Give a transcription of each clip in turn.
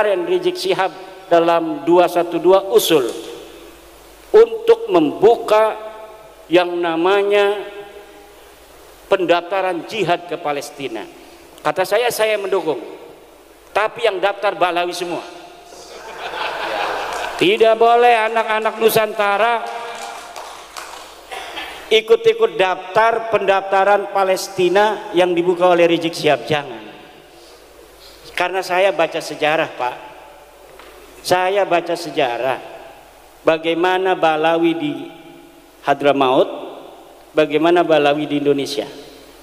kemarin Rizik Syihab dalam 212 usul untuk membuka yang namanya pendaftaran jihad ke Palestina. Kata saya mendukung, tapi yang daftar Ba'alawi semua. Tidak boleh anak-anak Nusantara ikut-ikut daftar pendaftaran Palestina yang dibuka oleh Rizik Syihab, jangan. Karena saya baca sejarah, Pak. Saya baca sejarah bagaimana Ba'alawi di Hadramaut, bagaimana Ba'alawi di Indonesia.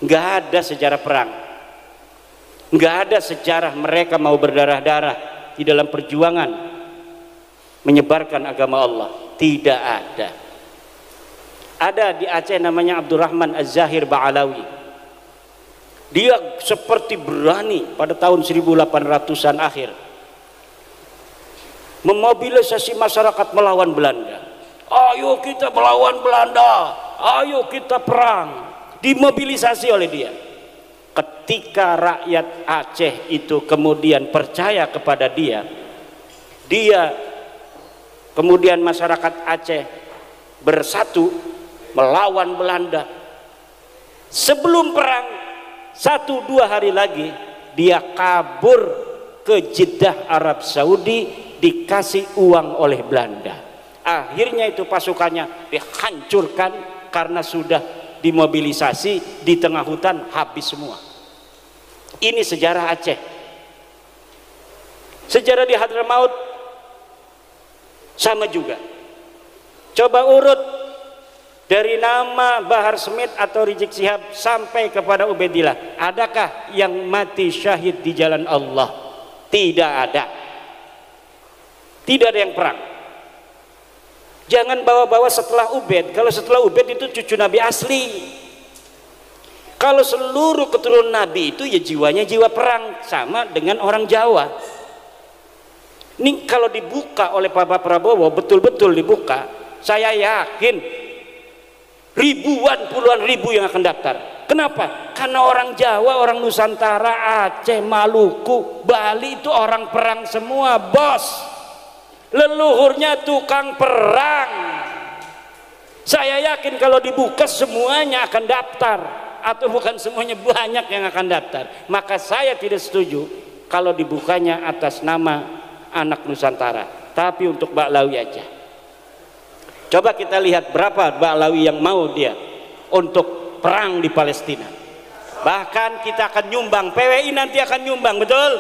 Nggak ada sejarah perang, nggak ada sejarah mereka mau berdarah-darah di dalam perjuangan menyebarkan agama Allah. Tidak ada. Ada di Aceh namanya Abdurrahman Az-Zahir Ba'alawi. Dia seperti berani pada tahun 1800-an akhir memobilisasi masyarakat melawan Belanda. Ayo kita melawan Belanda, ayo kita perang. Dimobilisasi oleh dia. Ketika rakyat Aceh itu kemudian percaya kepada dia, kemudian masyarakat Aceh bersatu melawan Belanda. Sebelum perang 1-2 hari lagi dia kabur ke Jeddah Arab Saudi, dikasih uang oleh Belanda. Akhirnya itu pasukannya dihancurkan karena sudah dimobilisasi di tengah hutan, habis semua. Ini sejarah Aceh. Sejarah di Hadramaut sama juga. Coba urut dari nama Bahar Smith atau Rizik Syihab sampai kepada Ubaidillah, adakah yang mati syahid di jalan Allah? Tidak ada. Tidak ada yang perang. Jangan bawa-bawa setelah Ubaid. Kalau setelah Ubaid itu cucu Nabi asli. Kalau seluruh keturunan Nabi itu ya jiwanya jiwa perang, sama dengan orang Jawa. Ini kalau dibuka oleh Pak Prabowo, betul-betul dibuka, saya yakin ribuan, puluhan ribu yang akan daftar. Kenapa? Karena orang Jawa, orang Nusantara, Aceh, Maluku, Bali itu orang perang semua, bos. Leluhurnya tukang perang. Saya yakin kalau dibuka semuanya akan daftar, atau bukan semuanya, banyak yang akan daftar. Maka saya tidak setuju kalau dibukanya atas nama anak Nusantara, tapi untuk Ba'alawi aja. Coba kita lihat berapa Ba'alawi yang mau dia untuk perang di Palestina. Bahkan kita akan nyumbang, PWI nanti akan nyumbang, betul?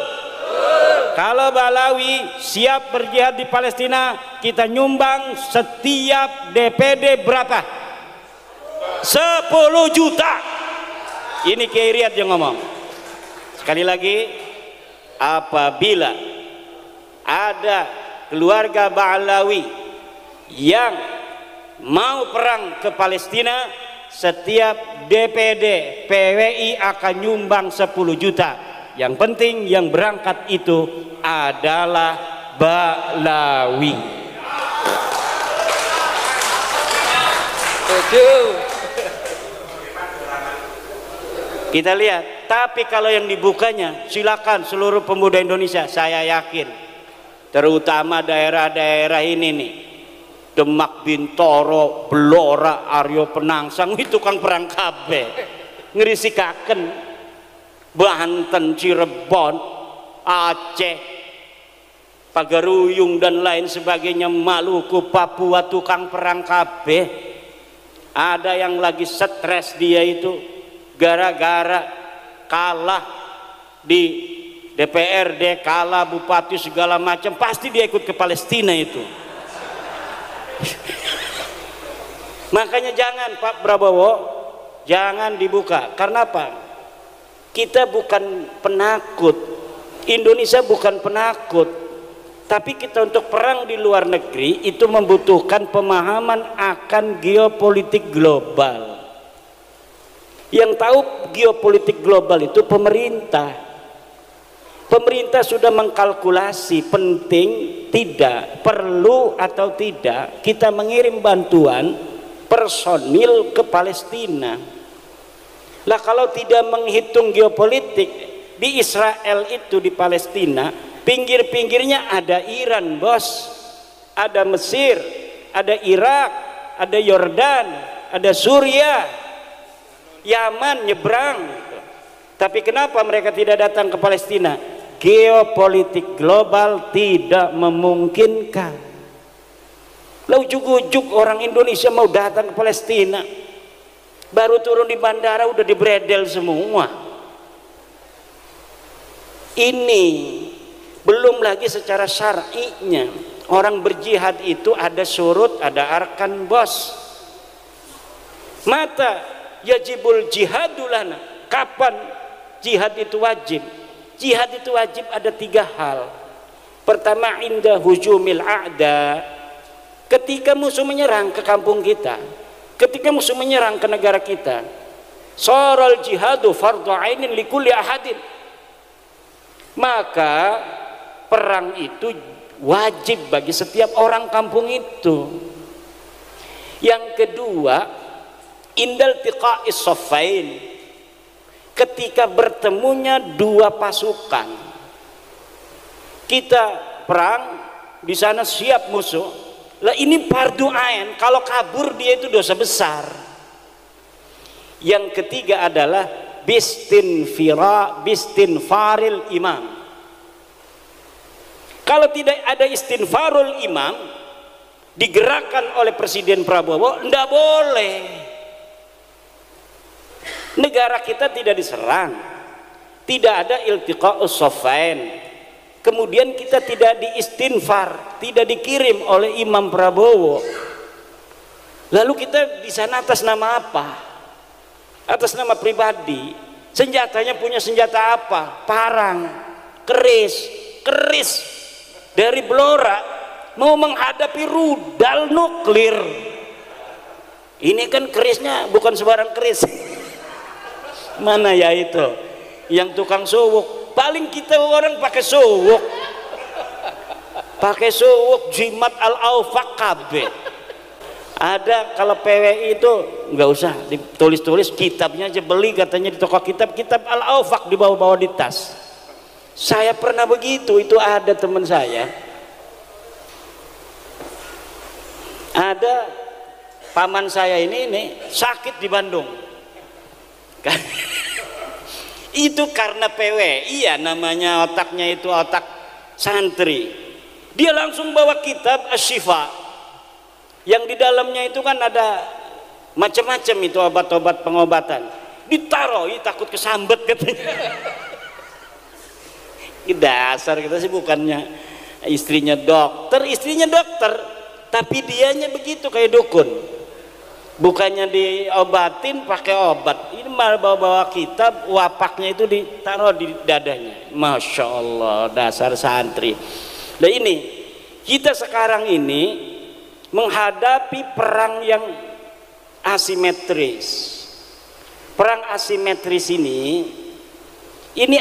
Kalau Ba'alawi siap berjihad di Palestina, kita nyumbang setiap DPD berapa? 10 juta. Ini Kiai Riyad yang ngomong. Sekali lagi, apabila ada keluarga Ba'alawi yang mau perang ke Palestina, setiap DPD PWI akan nyumbang 10 juta. Yang penting yang berangkat itu adalah Ba'alawi. Kita lihat. Tapi kalau yang dibukanya, silakan seluruh pemuda Indonesia. Saya yakin, terutama daerah-daerah ini nih, Demak, Bintoro, Blora, Aryo Penangsang, itu tukang perang kabeh, ngerisikaken. Banten, Cirebon, Aceh, Pagaruyung dan lain sebagainya, Maluku, Papua, tukang perang kabeh. Ada yang lagi stres dia itu gara-gara kalah di DPRD, kalah bupati segala macam, pasti dia ikut ke Palestina itu. Makanya jangan Pak Prabowo, jangan dibuka. Karena apa? Kita bukan penakut, Indonesia bukan penakut, tapi kita untuk perang di luar negeri itu membutuhkan pemahaman akan geopolitik global. Yang tahu geopolitik global itu pemerintah. Pemerintah sudah mengkalkulasi penting tidak, perlu atau tidak kita mengirim bantuan personil ke Palestina. Lah kalau tidak menghitung geopolitik, di Israel itu, di Palestina, pinggir-pinggirnya ada Iran bos, ada Mesir, ada Irak, ada Yordan, ada Suriah, Yaman nyebrang. Tapi kenapa mereka tidak datang ke Palestina? Geopolitik global tidak memungkinkan. Lah ujuk-ujuk orang Indonesia mau datang ke Palestina, baru turun di bandara udah dibredel semua. Ini belum lagi secara syar'inya orang berjihad itu ada surut, ada arkan bos. Mata yajibul jihadulana, kapan jihad itu wajib? Jihad itu wajib ada 3 hal. Pertama, inda hujumil a'da, ketika musuh menyerang ke kampung kita, ketika musuh menyerang ke negara kita. Saral jihadu fardhu ainin likulli ahadin, maka perang itu wajib bagi setiap orang kampung itu. Yang kedua, indal tiqa'is saffain, ketika bertemunya 2 pasukan, kita perang di sana siap musuh, lah ini fardu ain, kalau kabur dia itu dosa besar. Yang ketiga adalah bistinfaril imam. Kalau tidak ada istinfarul imam digerakkan oleh Presiden Prabowo, tidak boleh. Negara kita tidak diserang, tidak ada iltiqa'us saffain, kemudian kita tidak diistinfar, tidak dikirim oleh Imam Prabowo. Lalu kita di sana atas nama apa? Atas nama pribadi. Senjatanya punya senjata apa? Parang, keris dari Blora, mau menghadapi rudal nuklir. Ini kan kerisnya bukan sembarang keris. Mana ya itu yang tukang suwuk? Paling kita orang pakai suwuk, jimat al-aufaq kabeh. Ada kalau PWI itu nggak usah ditulis-tulis, kitabnya aja beli katanya di toko kitab al-aufaq dibawa-bawa di tas. Saya pernah begitu, itu ada teman saya, ada paman saya ini sakit di Bandung. Itu karena PWI ya, namanya otaknya itu otak santri. Dia langsung bawa kitab Asy-Syifa, yang di dalamnya itu kan ada macam-macam itu obat-obat pengobatan. Ditaruh, takut kesambet katanya. Dasar kita sih, bukannya istrinya dokter, tapi dianya begitu kayak dukun. Bukannya diobatin pakai obat, ini malah bawa-bawa kitab, wapaknya itu ditaruh di dadanya. Masya Allah, dasar santri. Nah ini kita sekarang ini menghadapi perang yang asimetris. Perang asimetris ini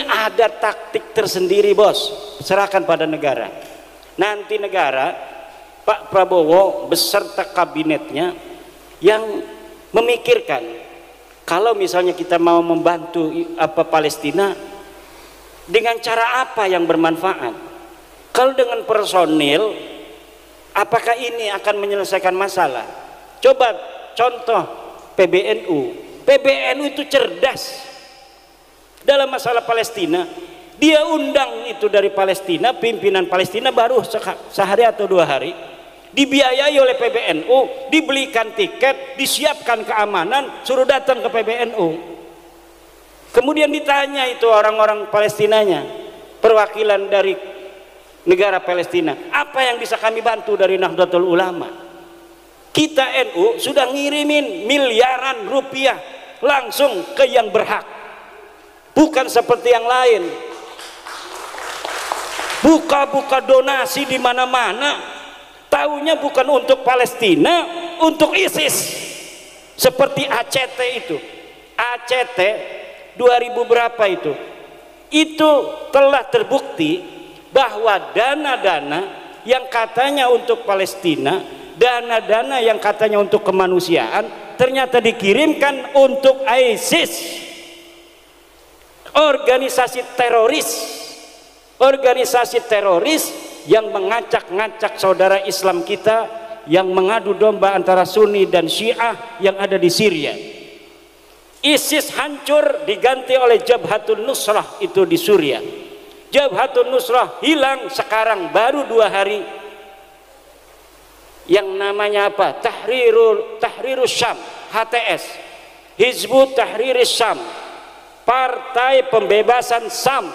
ada taktik tersendiri bos, serahkan pada negara. Nanti negara, Pak Prabowo beserta kabinetnya yang memikirkan, kalau misalnya kita mau membantu Palestina, dengan cara apa yang bermanfaat. Kalau dengan personil, apakah ini akan menyelesaikan masalah? Coba contoh PBNU itu cerdas dalam masalah Palestina. Dia undang itu dari Palestina, pimpinan Palestina baru sehari atau 2 hari, dibiayai oleh PBNU, dibelikan tiket, disiapkan keamanan, suruh datang ke PBNU. Kemudian ditanya itu orang-orang Palestinanya, perwakilan dari negara Palestina, apa yang bisa kami bantu dari Nahdlatul Ulama? Kita NU sudah ngirimin miliaran rupiah langsung ke yang berhak, bukan seperti yang lain buka-buka donasi di mana-mana, taunya bukan untuk Palestina, untuk ISIS. Seperti ACT itu, ACT 2000 berapa itu telah terbukti bahwa dana-dana yang katanya untuk Palestina, dana-dana yang katanya untuk kemanusiaan, ternyata dikirimkan untuk ISIS, organisasi teroris organisasi teroris yang mengacak-ngacak saudara Islam kita, yang mengadu domba antara Sunni dan Syiah yang ada di Syria. ISIS hancur diganti oleh Jabhatun Nusrah itu di Suriah. Jabhatun Nusrah hilang sekarang baru 2 hari. Yang namanya apa? Tahrirus Syam, HTS, Hizbut Tahriris Syam, Partai Pembebasan Syam.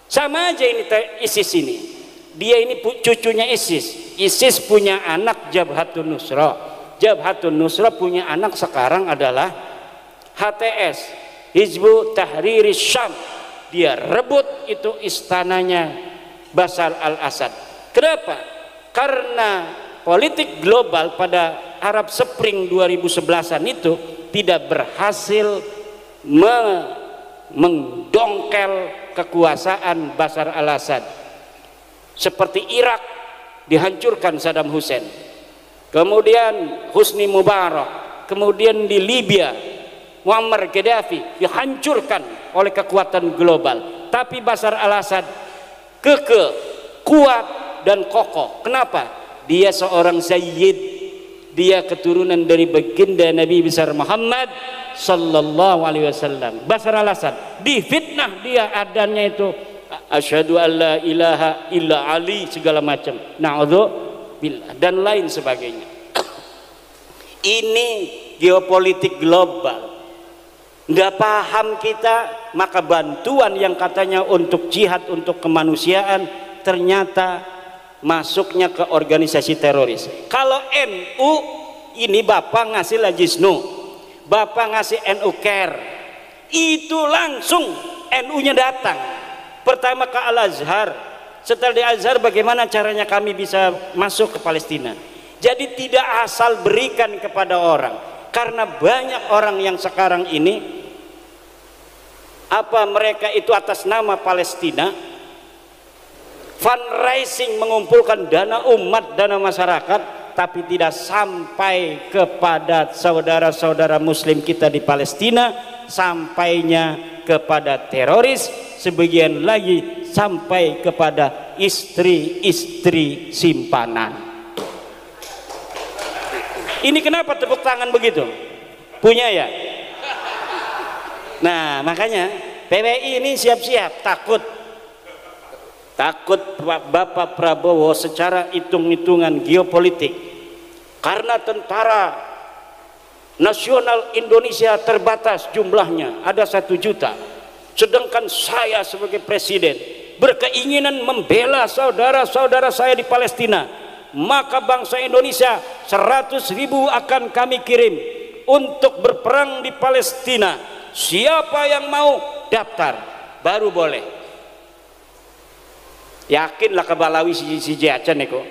Sama aja ini ISIS ini. Dia ini cucunya ISIS. ISIS punya anak Jabhatun Nusrah. Jabhatun Nusrah punya anak sekarang adalah HTS, Hizbut Tahriris Syam. Dia rebut itu istananya Bashar al-Assad. Kenapa? Karena politik global pada Arab Spring 2011-an itu tidak berhasil mendongkel kekuasaan Bashar al-Assad. Seperti Irak dihancurkan Saddam Hussein, kemudian Husni Mubarak, kemudian di Libya Muammar Gaddafi dihancurkan oleh kekuatan global. Tapi Bashar al-Assad kekeh, kuat dan kokoh. Kenapa? Dia seorang sayyid, dia keturunan dari baginda Nabi besar Muhammad sallallahu alaihi wasallam. Bashar al-Assad difitnah, dia adanya itu asyhadu an la ilaha illa Ali segala macam, na'udzubillah dan lain sebagainya. Ini geopolitik global. Nggak paham kita, maka bantuan yang katanya untuk jihad, untuk kemanusiaan, ternyata masuknya ke organisasi teroris. Kalau NU ini Bapak ngasih Lajisnu, Bapak ngasih NU Care, itu langsung NU-nya datang. Pertama ke Al-Azhar, setelah di Azhar bagaimana caranya kami bisa masuk ke Palestina. Jadi tidak asal berikan kepada orang, karena banyak orang yang sekarang ini mereka itu atas nama Palestina fundraising, mengumpulkan dana umat, dana masyarakat, tapi tidak sampai kepada saudara-saudara muslim kita di Palestina, sampainya kepada teroris, sebagian lagi sampai kepada istri-istri simpanan. Ini kenapa tepuk tangan begitu? Punya ya? Nah makanya PWI ini siap-siap, takut Bapak Prabowo secara hitung-hitungan geopolitik, karena tentara nasional Indonesia terbatas jumlahnya, ada 1 juta, sedangkan saya sebagai presiden berkeinginan membela saudara-saudara saya di Palestina, maka bangsa Indonesia 100.000 akan kami kirim untuk berperang di Palestina. Siapa yang mau daftar baru boleh. Yakinlah ke Balawi si acan eko.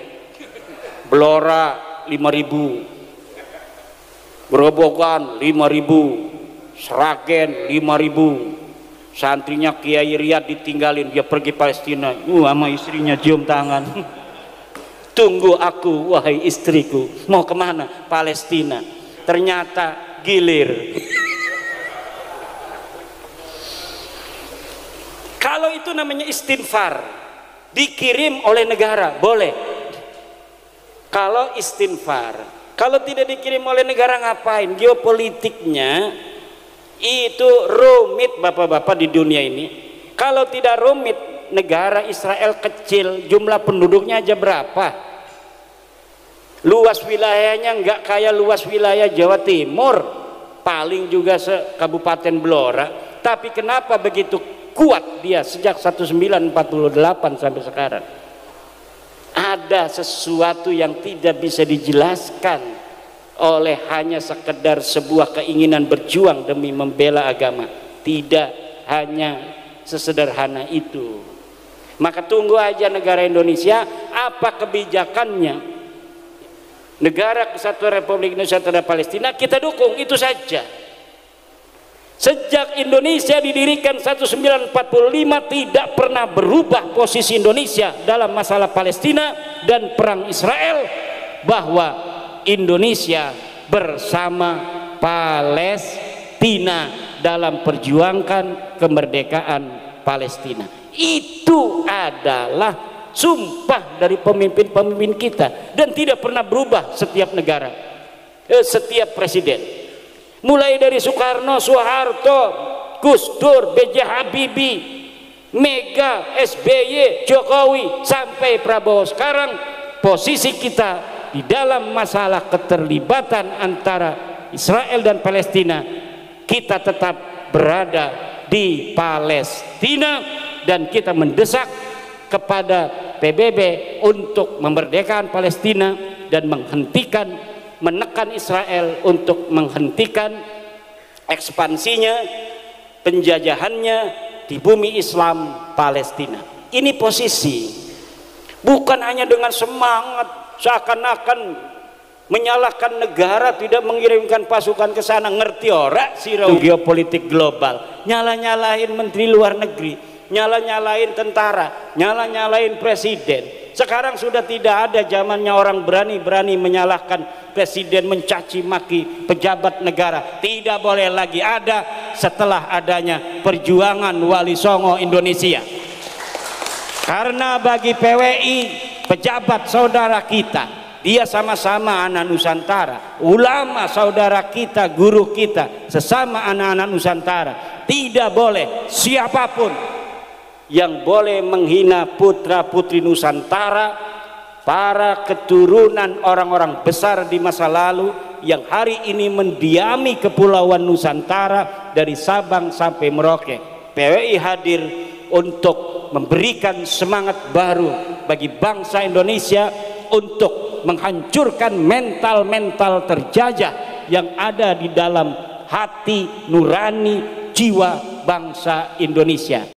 Blora 5.000, Gerobogan 5.000, Sragen 5.000. Santrinya Kiai Riyad ditinggalin, dia pergi Palestina. Sama istrinya cium tangan. Tunggu aku wahai istriku, mau kemana? Palestina. Ternyata gilir. Kalau itu namanya istinfar, dikirim oleh negara boleh. Kalau istinfar, kalau tidak dikirim oleh negara ngapain? Geopolitiknya itu rumit bapak-bapak di dunia ini. Kalau tidak rumit, negara Israel kecil, jumlah penduduknya aja berapa? Luas wilayahnya nggak kayak luas wilayah Jawa Timur, paling juga se-Kabupaten Blora. Tapi kenapa begitu kuat dia sejak 1948 sampai sekarang? Ada sesuatu yang tidak bisa dijelaskan oleh hanya sekedar sebuah keinginan berjuang demi membela agama. Tidak hanya sesederhana itu. Maka tunggu aja negara Indonesia apa kebijakannya. Negara Kesatuan Republik Indonesia terhadap Palestina kita dukung, itu saja. Sejak Indonesia didirikan 1945 tidak pernah berubah posisi Indonesia dalam masalah Palestina dan perang Israel, bahwa Indonesia bersama Palestina dalam perjuangkan kemerdekaan Palestina. Itu adalah sumpah dari pemimpin-pemimpin kita dan tidak pernah berubah setiap negara, setiap presiden. Mulai dari Soekarno, Soeharto, Gus Dur, B.J. Habibie, Mega, SBY, Jokowi sampai Prabowo sekarang, posisi kita di dalam masalah keterlibatan antara Israel dan Palestina, kita tetap berada di Palestina dan kita mendesak kepada PBB untuk memerdekakan Palestina dan menekan Israel untuk menghentikan ekspansinya, penjajahannya di bumi Islam Palestina. Ini posisi, bukan hanya dengan semangat seakan-akan menyalahkan negara tidak mengirimkan pasukan ke sana. Ngerti ora sih geopolitik global, nyala-nyalain menteri luar negeri, nyala-nyalain tentara, nyala-nyalain presiden. Sekarang sudah tidak ada zamannya orang berani-berani menyalahkan presiden, mencaci maki pejabat negara. Tidak boleh lagi ada setelah adanya perjuangan Wali Songo Indonesia. Karena bagi PWI, pejabat saudara kita, dia sama-sama anak Nusantara, ulama saudara kita, guru kita, sesama anak-anak Nusantara. Tidak boleh siapapun yang boleh menghina putra-putri Nusantara, para keturunan orang-orang besar di masa lalu yang hari ini mendiami kepulauan Nusantara dari Sabang sampai Merauke. PWI hadir untuk memberikan semangat baru bagi bangsa Indonesia untuk menghancurkan mental-mental terjajah yang ada di dalam hati nurani jiwa bangsa Indonesia.